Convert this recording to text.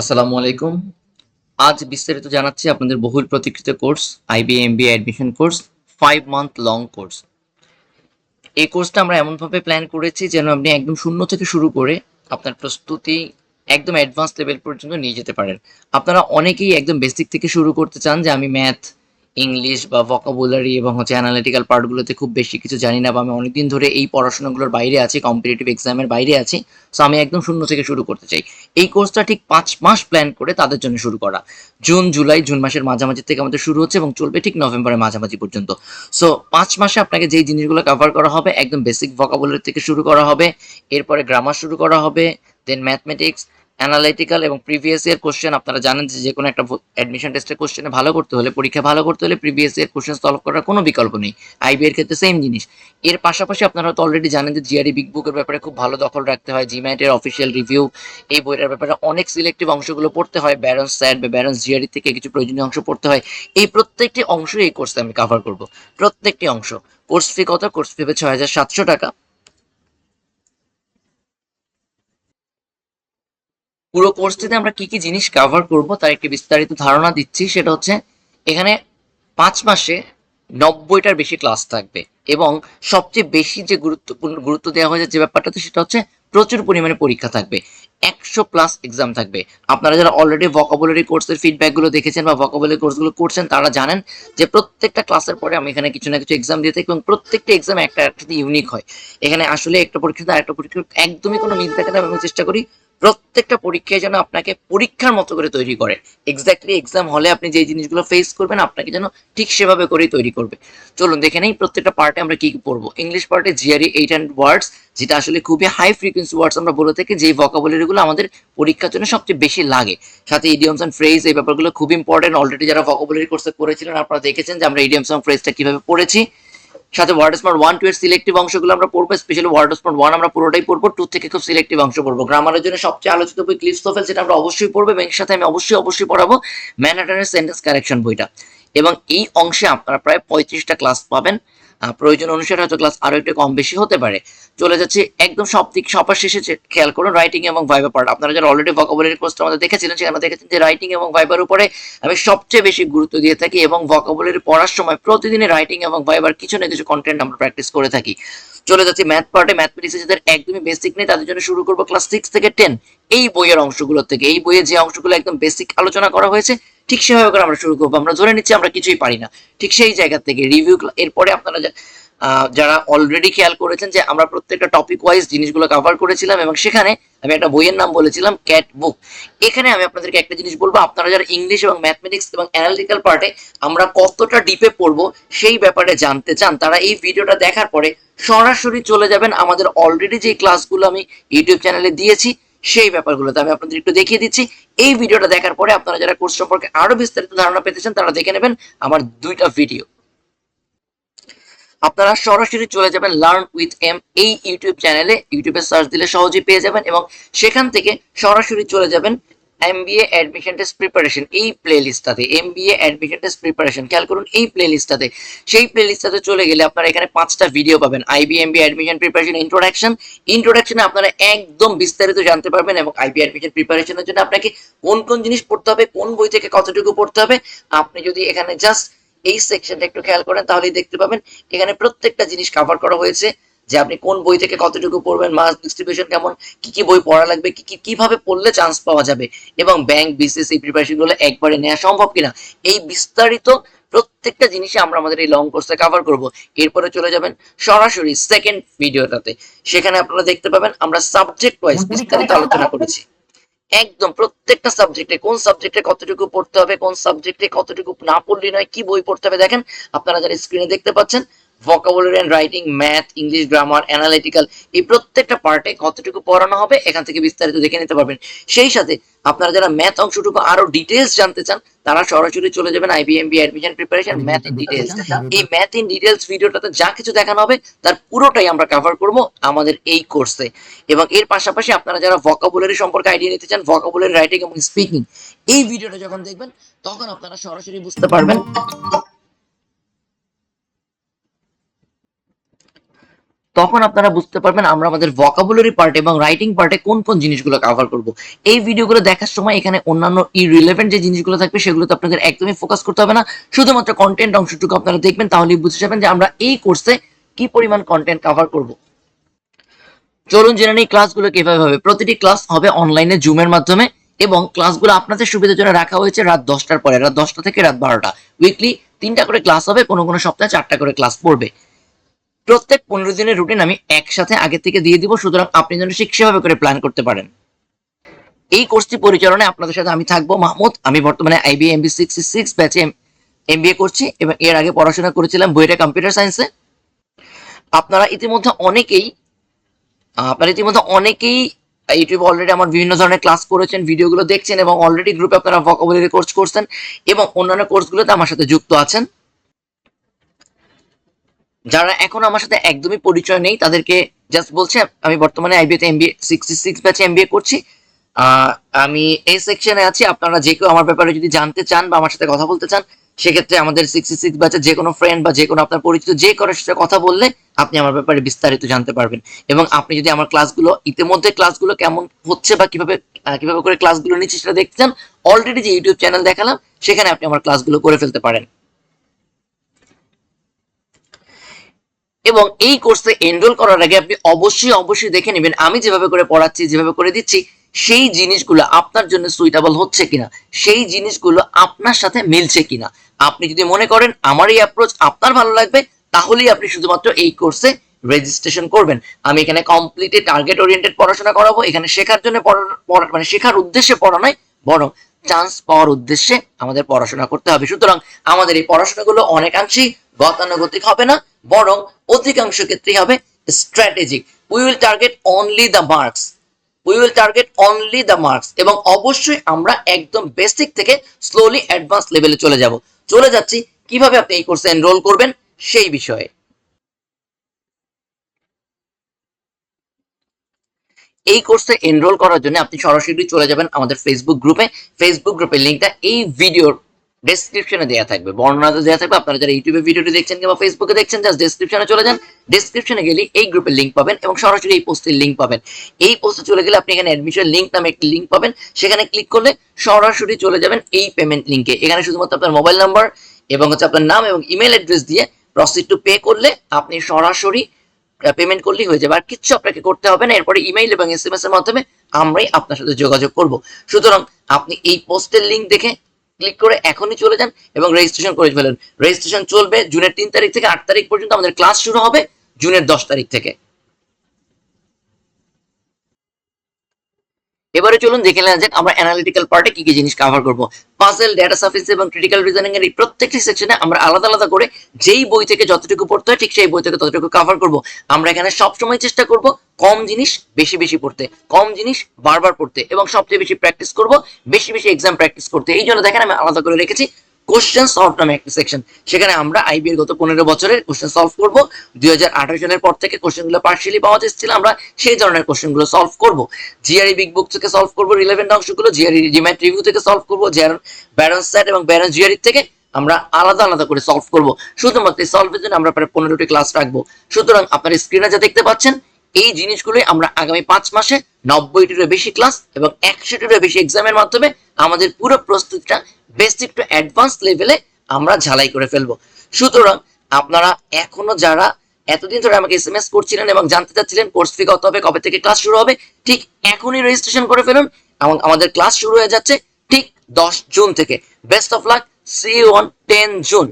আসসালামু আলাইকুম। আজ বিস্তারিত জানাচ্ছি আপনাদের বহুল প্রতীক্ষিত course IBA MBA admission course 5 month long course. এই কোর্সটা আমরা এমনভাবে প্ল্যান করেছি যেন আপনি একদম শূন্য থেকে শুরু করে আপনার প্রস্তুতি একদম অ্যাডভান্স লেভেল পর্যন্ত নিয়ে যেতে পারেন। আপনারা অনেকেই একদম বেসিক থেকে শুরু করতে চান যে আমি ম্যাথ, ইংলিশ বা ভোকাবুলারি এবং অ্যানালিটিক্যাল পার্টগুলোতে খুব বেশি কিছু জানি না বা আমি অনেকদিন ধরে এই পড়াশোনাগুলোর বাইরে আছি, কম্পিটিটিভ এক্সামের বাইরে আছি। সো আমি একদম শূন্য থেকে শুরু করতে চাই। এই কোর্সটা ঠিক 5 মাস প্ল্যান করে তাদের জন্য শুরু করা। জুন মাসের মাঝামাঝি থেকে আমাদের শুরু হচ্ছে এবং চলবে ঠিক নভেম্বরের মাঝামাঝি পর্যন্ত। সো 5 মাসে আপনাকে যেই জিনিসগুলো কভার করা হবে একদম বেসিক ভোকাবুলারি থেকে শুরু করা হবে, এরপরে গ্রামার শুরু করা হবে, দেন ম্যাথমেটিক্স, অ্যানালিটিক্যাল এবং প্রিভিয়াস ইয়ার কোশ্চেন। আপনারা জানেন যে কোনো একটা অ্যাডমিশন টেস্টের কোশ্চেনে ভালো করতে হলে, পরীক্ষা ভালো করতে হলে প্রিভিয়াস ইয়ার কোশ্চেন সলভ করার কোনো বিকল্প নেই। আইবি এর ক্ষেত্রে সেম জিনিস। এর পাশাপাশি আপনারা তো অলরেডি জানেন যে জিআরই বিগ বুকের ব্যাপারে খুব ভালো দখল রাখতে হয়। জিম্যাটের অফিসিয়াল রিভিউ, এই বইটার ব্যাপারে অনেক সিলেক্টিভ অংশগুলো পড়তে হয়। ব্যারন্স স্যাট বা ব্যারন্স জিআরই থেকে কিছু প্রয়োজনীয় অংশ পড়তে হয়। এই প্রত্যেকটি অংশ এই কোর্সে আমি কভার করব, প্রত্যেকটি অংশ। কোর্স ফি কত? কোর্স ফি হবে ৬,৭০০ টাকা। পুরো কোর্সটিতে আমরা কি কি জিনিস কভার করব তার একটি বিস্তারিত ধারণা দিচ্ছি। সেটা হচ্ছে এখানে 5 মাসে 90টার বেশি ক্লাস থাকবে এবং সবচেয়ে বেশি যে গুরুত্ব দেওয়া হয়েছে যে ব্যাপারটাতে সেটা হচ্ছে প্রচুর পরিমাণে পরীক্ষা থাকবে। 100+ এক্সাম থাকবে। আপনারা যারা অলরেডি ভোকাবুলারি কোর্সের ফিডব্যাকগুলো দেখেছেন বা ভোকাবুলারি কোর্সগুলো করছেন তারা জানেন যে প্রত্যেকটা ক্লাসের পরে আমি এখানে কিছু না কিছু এক্সাম দিয়ে থাকি এবং প্রত্যেকটা এক্সাম একটা একটাতে ইউনিক হয়। এখানে আসলে একটা পরীক্ষা আরেকটা পরীক্ষার একদমই কোনো মিল থাকে না। আমি চেষ্টা করি প্রত্যেকটা পরীক্ষায় যেন আপনাকে পরীক্ষার মতো করে তৈরি করে। এক্স্যাক্টলি এক্সাম হলে আপনি যে জিনিসগুলো ফেস করবেন আপনাকে যেন ঠিক সেভাবে করেই তৈরি করবে। চলুন দেখে নেই প্রত্যেকটা পার্টে আমরা কি কি পড়বো। ইংলিশ পার্টে জিআরই 800 ওয়ার্ডস, যেটা আসলে খুবই হাই ফ্রিকোয়েন্সি ওয়ার্ডস আমরা বলে থাকি, যে ভোকাবুলারিগুলো আমাদের পরীক্ষার জন্য সবচেয়ে বেশি লাগে। সাথে ইডিয়মস এন্ড ফ্রেজ, এই ব্যাপারগুলো খুব ইম্পর্টেন্ট। অলরেডি যারা ভোকাবুলারি কোর্সে করেছিলেন আপনারা দেখেছেন যে আমরা ইডিয়মস এবং ফ্রেজটা কিভাবে পড়েছি। সাথে ওয়ার্ড স্মার্ট 1 2 এর সিলেক্টিভ অংশগুলো আমরা পড়বো। স্পেশালি ওয়ার্ড স্মার্ট 1 আমরা পুরোটাই পড়বো, 2 থেকে খুব সিলেক্টিভ অংশ পড়বো। গ্রামারের জন্য সবচেয়ে আলোচিত বই ক্লিফস নোভেল, সেটা আমরা অবশ্যই পড়বো এবং এর সাথে আমি অবশ্যই পড়াবো ম্যানহাটনের সেন্টেন্স কারেকশন বইটা। এবং এই অংশে আপনারা প্রায় 35টা ক্লাস পাবেন। প্রয়োজন অনুসারে হয়তো ক্লাস আরো একটু কম বেশি হতে পারে। চলে যাচ্ছে একদম সবার শেষে খেয়াল করুন রাইটিং এবং ভাইবা পার্ট। আপনারা যারা অলরেডি ভোকাবুলারি কোর্সটা আমাদের দেখেছিলেন সেখানে দেখেছেন যে রাইটিং এবং ভাইবার উপরে আমি সবচেয়ে বেশি গুরুত্ব দিয়ে থাকি এবং ভোকাবুলারি পড়ার সময় প্রতিদিনই রাইটিং এবং ভাইবার কিছু না কিছু কন্টেন্ট আমরা প্র্যাকটিস করে থাকি। চলে যাচ্ছি ম্যাথ পার্টে। ম্যাথমেটিক্সে যাদের একদমই বেসিক নেই তাদের জন্য শুরু করবো ক্লাস 6 থেকে 10 এই বইয়ের অংশগুলো থেকে। এই বইয়ে যে অংশগুলো একদম বেসিক আলোচনা করা হয়েছে ঠিক সেভাবে করে আমরা শুরু করবো। আমরা ধরে নিচ্ছি আমরা কিছুই পারি না, ঠিক সেই জায়গা থেকে রিভিউ। এরপরে আপনারা যারা অলরেডি খেয়াল করেছেন যে আমরা প্রত্যেকটা টপিক ওয়াইজ জিনিসগুলো কভার করেছিলাম এবং সেখানে আমি একটা বইয়ের নাম বলেছিলাম ক্যাট বুক। এখানে আমি আপনাদেরকে একটা জিনিস বলবো, আপনারা যারা ইংলিশ এবং ম্যাথমেটিক্স এবং অ্যানালিটিক্যাল পার্টে আমরা কতটা ডিপে পড়বো সেই ব্যাপারে জানতে চান, তারা এই ভিডিওটা দেখার পরে সরাসরি চলে যাবেন আমাদের অলরেডি যে ক্লাসগুলো আমি ইউটিউব চ্যানেলে দিয়েছি সেই ব্যাপারগুলোতে। আমি আপনাদের একটু দেখিয়ে দিচ্ছি। এই ভিডিওটা দেখার পরে আপনারা যারা কোর্স সম্পর্কে আরো বিস্তারিত ধারণা পেতে চান তারা দেখে নেবেন আমার 2টা ভিডিও। আপনারা সরাসরি চলে যাবেন লার্ন উইথ এম এই ইউটিউব চ্যানেলে, ইউটিউবে সার্চ দিলে সহজেই পেয়ে যাবেন এবং সেখান থেকে সরাসরি চলে যাবেন এমবিএ অ্যাডমিশন টেস্ট প্রিপারেশন এই প্লে লিস্টটাতে। এমবিএ অ্যাডমিশন টেস্ট প্রিপারেশন খেয়াল করুন এই প্লে লিস্টটাতে। সেই প্লে লিস্টটাতে চলে গেলে আপনারা এখানে 5টা ভিডিও পাবেন। আইবি এমবিএ অ্যাডমিশন প্রিপারেশন ইন্ট্রোডাকশনে আপনারা একদম বিস্তারিত জানতে পারবেন এবং আইবি অ্যাডমিশন প্রিপারেশনের জন্য আপনাকে কোন কোন জিনিস পড়তে হবে, কোন বই থেকে কতটুকু পড়তে হবে। আপনি যদি এখানে জাস্ট এই সেকশনটা একটু খেয়াল করেন তাহলেই দেখতে পাবেন এখানে প্রত্যেকটা জিনিস কভার করা হয়েছে যে আপনি কোন বই থেকে কতটুকু পড়বেন, মাস ডিস্ট্রিবিউশন কেমন, কি কি বই পড়া লাগবে, কিভাবে পড়লে চান্স পাওয়া যাবে এবং ব্যাংক বিসিএস এই প্রিপারেশন গুলো একবারে নেওয়া সম্ভব কিনা, এই বিস্তারিত প্রত্যেকটা জিনিসই আমরা আমাদের এই লং কোর্সে কভার করব। এরপরে চলে যাবেন সরাসরি সেকেন্ড ভিডিওটাতে। সেখানে আপনারা দেখতে পাবেন আমরা সাবজেক্ট ওয়াইজ বিস্তারিত আলোচনা করেছি। একদম প্রত্যেকটা সাবজেক্টে কোন সাবজেক্টে কতটুকু পড়তে হবে, কোন সাবজেক্টে কতটুকু না পড়লে নয়, কি বই পড়তে হবে। দেখেন আপনারা যারা স্ক্রিনে দেখতে পাচ্ছেন vocabulary and writing, math, English, grammar, analytical এই প্রত্যেকটা পার্টে কতটুকু পড়ানো হবে এখান থেকে বিস্তারিত দেখে নিতে পারবেন। সেই সাথে আপনারা যারা ম্যাথ অংশটুকু আরো ডিটেলস জানতে চান তারা সরাসরি চলে যাবেন IBA MBA admission preparation math in details. এই ম্যাথ ইন ডিটেলস ভিডিওটাতে যা কিছু দেখানো হবে তার পুরোটাই আমরা কভার করব আমাদের এই কোর্সে। এবং এর পাশাপাশি আপনারা যারা ভোকাবুলারি সম্পর্কে আইডিয়া নিতে চান, ভোকাবুলারি রাইটিং এবং স্পিকিং এই ভিডিওটা যখন দেখবেন তখন আপনারা সরাসরি বুঝতে পারবেন তখন আপনারা বুঝতে পারবেন আমরা আমাদের ভোকাবুলারি পার্টে এবং রাইটিং পার্টে কোন কোন জিনিসগুলো কভার করব। এই ভিডিওগুলো দেখার সময় এখানে অন্যান্য ইররিলেভেন্ট যে জিনিসগুলো থাকবে সেগুলোতে আপনাদের একদমই ফোকাস করতে হবে না, শুধুমাত্র কন্টেন্ট অংশটুকু আপনারা দেখবেন, তাহলেই বুঝতে যাবেন যে আমরা এই কোর্সে কি পরিমাণ কন্টেন্ট কভার করব। চলুন জেনে নিই ক্লাসগুলো কিভাবে হবে। প্রতিটি ক্লাস হবে অনলাইনে জুমের মাধ্যমে এবং ক্লাসগুলো আপনাদের সুবিধার জন্য রাখা হয়েছে রাত 10টার পরে, রাত 10টা থেকে রাত 12টা। উইকলি 3টা করে ক্লাস হবে, কোনো কোনো সপ্তাহে 4টা করে ক্লাস পড়বে। প্রত্যেক 15 দিনের রুটিন আমি একসাথে আগে থেকে দিয়ে দিব, সুতরাং আপনি যেন ঠিক সেভাবে করে প্ল্যান করতে পারেন। এই কোর্সটি পরিচালনায় আপনাদের সাথে আমি থাকবো মাহমুদ। আমি বর্তমানে আইবিএ এমবি 66 ব্যাচে এমবিএ করছি এবং এর আগে পড়াশোনা করেছিলাম বুয়েটে কম্পিউটার সায়েন্সে। আপনারা ইতিমধ্যে অনেকেই ইউটিউবে অলরেডি আমার বিভিন্ন ধরনের ক্লাস করেছেন, ভিডিওগুলো দেখছেন এবং অলরেডি গ্রুপে আপনারা ভোকাবুলারি কোর্স করছেন এবং অন্যান্য কোর্সগুলোতে আমার সাথে যুক্ত আছেন। যারা এখন আমার সাথে একদমই পরিচয় নেই তাদেরকে জাস্ট বলছি, আমি বর্তমানে আইবিএতে এমবিএ 66 ব্যাচে এমবিএ করছি। আমি এই সেকশনে আছি। আপনারা যে কেউ আমার ব্যাপারে যদি জানতে চান বা আমার সাথে কথা বলতে চান, সেক্ষেত্রে আমাদের 66 ব্যাচের যে কোনো ফ্রেন্ড বা যে কোনো আপনার পরিচিত যে কারোর সাথে কথা বললে আপনি আমার ব্যাপারে বিস্তারিত জানতে পারবেন। এবং আপনি যদি আমার ক্লাসগুলো ইতিমধ্যে ক্লাসগুলো কেমন হচ্ছে বা কিভাবে কিভাবে করে ক্লাসগুলো নিচ্ছে সেটা দেখতে চান, অলরেডি যে ইউটিউব চ্যানেল দেখালাম সেখানে আপনি আমার ক্লাসগুলো করে ফেলতে পারেন। এবং এই কোর্সে এনরোল করার আগে আপনি অবশ্যই দেখে নেবেন আমি যেভাবে করে পড়াচ্ছি, যেভাবে করে দিচ্ছি, সেই জিনিসগুলো আপনার জন্য সুইটেবল হচ্ছে কিনা, সেই জিনিসগুলো আপনার সাথে মিলছে কিনা। আপনি যদি মনে করেন আমার এই অ্যাপ্রোচ আপনার ভালো লাগবে, তাহলেই আপনি শুধুমাত্র এই কোর্সে রেজিস্ট্রেশন করবেন। আমি এখানে কমপ্লিটলি টার্গেট ওরিয়েন্টেড পড়াশোনা করাবো। এখানে শেখার জন্য মানে শেখার উদ্দেশ্যে পড়া নয়, বরং চান্স পাওয়ার উদ্দেশ্যে আমাদের পড়াশোনা করতে হবে। সুতরাং আমাদের এই পড়াশোনাগুলো অনেকাংশেই গতানুগতিক হবে না, বরং অধিকাংশ ক্ষেত্রেই হবে strategic. We will target only the marks, এবং অবশ্যই আমরা একদম বেসিক থেকে স্লোলি অ্যাডভান্স লেভেলে চলে যাচ্ছি। কিভাবে আপনি এই কোর্সে এনরোল করবেন সেই বিষয়ে। এই কোর্সে এনরোল করার জন্য আপনি সরাসরি চলে যাবেন আমাদের ফেসবুক গ্রুপের লিঙ্কটা এই ভিডিওর ডেসক্রিপশনে দেওয়া থাকবে, বর্ণনাতে দেওয়া থাকবে। আপনারা যারা ইউটিউবে ভিডিওটি দেখছেন কিংবা ফেসবুকে দেখছেন, জাস্ট ডেসক্রিপশনে চলে যান। ডেসক্রিপশনে গেলে এই গ্রুপের লিঙ্ক পাবেন এবং সরাসরি এই পোস্টের লিঙ্ক পাবেন। এই পোস্টে চলে গেলে আপনি এখানে অ্যাডমিশন লিঙ্ক নামে একটি লিঙ্ক পাবেন, সেখানে ক্লিক করলে সরাসরি চলে যাবেন এই পেমেন্ট লিঙ্কে। এখানে শুধুমাত্র আপনার মোবাইল নাম্বার এবং আপনার নাম এবং ইমেল অ্যাড্রেস দিয়ে প্রসিড টু পে করলে আপনি সরাসরি পেমেন্ট করলেই হয়ে যাবে, আর কিচ্ছু আপনাকে করতে হবে না। এরপরে ইমেইল এবং এসএমএস এর মাধ্যমে আমরাই আপনার সাথে যোগাযোগ করব। সুতরাং আপনি এই পোস্টের লিঙ্ক দেখে ক্লিক করে এখনই চলে যান এবং রেজিস্ট্রেশন করে ফেলুন। রেজিস্ট্রেশন চলবে জুনের 3 তারিখ থেকে 8 তারিখ পর্যন্ত। আমাদের ক্লাস শুরু হবে জুনের 10 তারিখ থেকে। এবারে চলুন দেখে নেওয়া যাক আমরা অ্যানালিটিক্যাল পার্টে কি কি জিনিস কভার করব। পাজল, ডেটা সাফিসিয়েন্সি এবং ক্রিটিক্যাল রিজনিং এর এই প্রত্যেকটি সেকশনে আমরা আলাদা আলাদা করে যেই বই থেকে যতটুকু পড়তে হয় ঠিক সেই বই থেকে ততটুকু কভার করব। আমরা এখানে সব সময় চেষ্টা করব কম জিনিস বেশি পড়তে, কম জিনিস বারবার পড়তে এবং সবচেয়ে বেশি প্র্যাকটিস করব, বেশি এক্সাম প্র্যাকটিস করতে। এই জন্য দেখেন আমি আলাদা করে রেখেছি কোশ্চেন সলভ নামে একটা সেকশন। সেখানে আমরা আইবি এর গত 15 বছরের কোশ্চেন সলভ করব। 2018 সালের পর থেকে কোশ্চেনগুলো পার্শিয়ালি পাওয়া যাচ্ছিল, আমরা সেই ধরনের কোশ্চেনগুলো সলভ করব। জিআরই বিগ বুক থেকে সলভ করব রিলেভেন্ট অংশগুলো, জিআরই জিম্যাট রিভিউ থেকে সলভ করব, ব্যারন্স সেট এবং ব্যারন্স জিআরই থেকে আমরা আলাদা আলাদা করে সলভ করব। শুধুমাত্র সলভের জন্য আমরা প্রায় 15টি ক্লাস রাখবো। সুতরাং আপনার স্ক্রিনে যা দেখতে পাচ্ছেন এই জিনিসগুলোই আমরা আগামী 5 মাসে 90টিরও বেশি ক্লাস এবং 100টিরও বেশি এক্সামের মাধ্যমে আমাদের পুরো প্রস্তুতিটা বেসিক টু অ্যাডভান্স লেভেলে আমরা ঝালাই করে ফেলবো। সুতরাং আপনারা এখনো যারা এতদিন ধরে আমাকে এসএমএস করছিলেন এবং জানতে চাচ্ছিলেন কোর্স ফি কত হবে, কবে থেকে ক্লাস শুরু হবে, ঠিক এখনই রেজিস্ট্রেশন করে ফেলুন এবং আমাদের ক্লাস শুরু হয়ে যাচ্ছে ঠিক 10 জুন থেকে। Best of luck, see you on 10 June.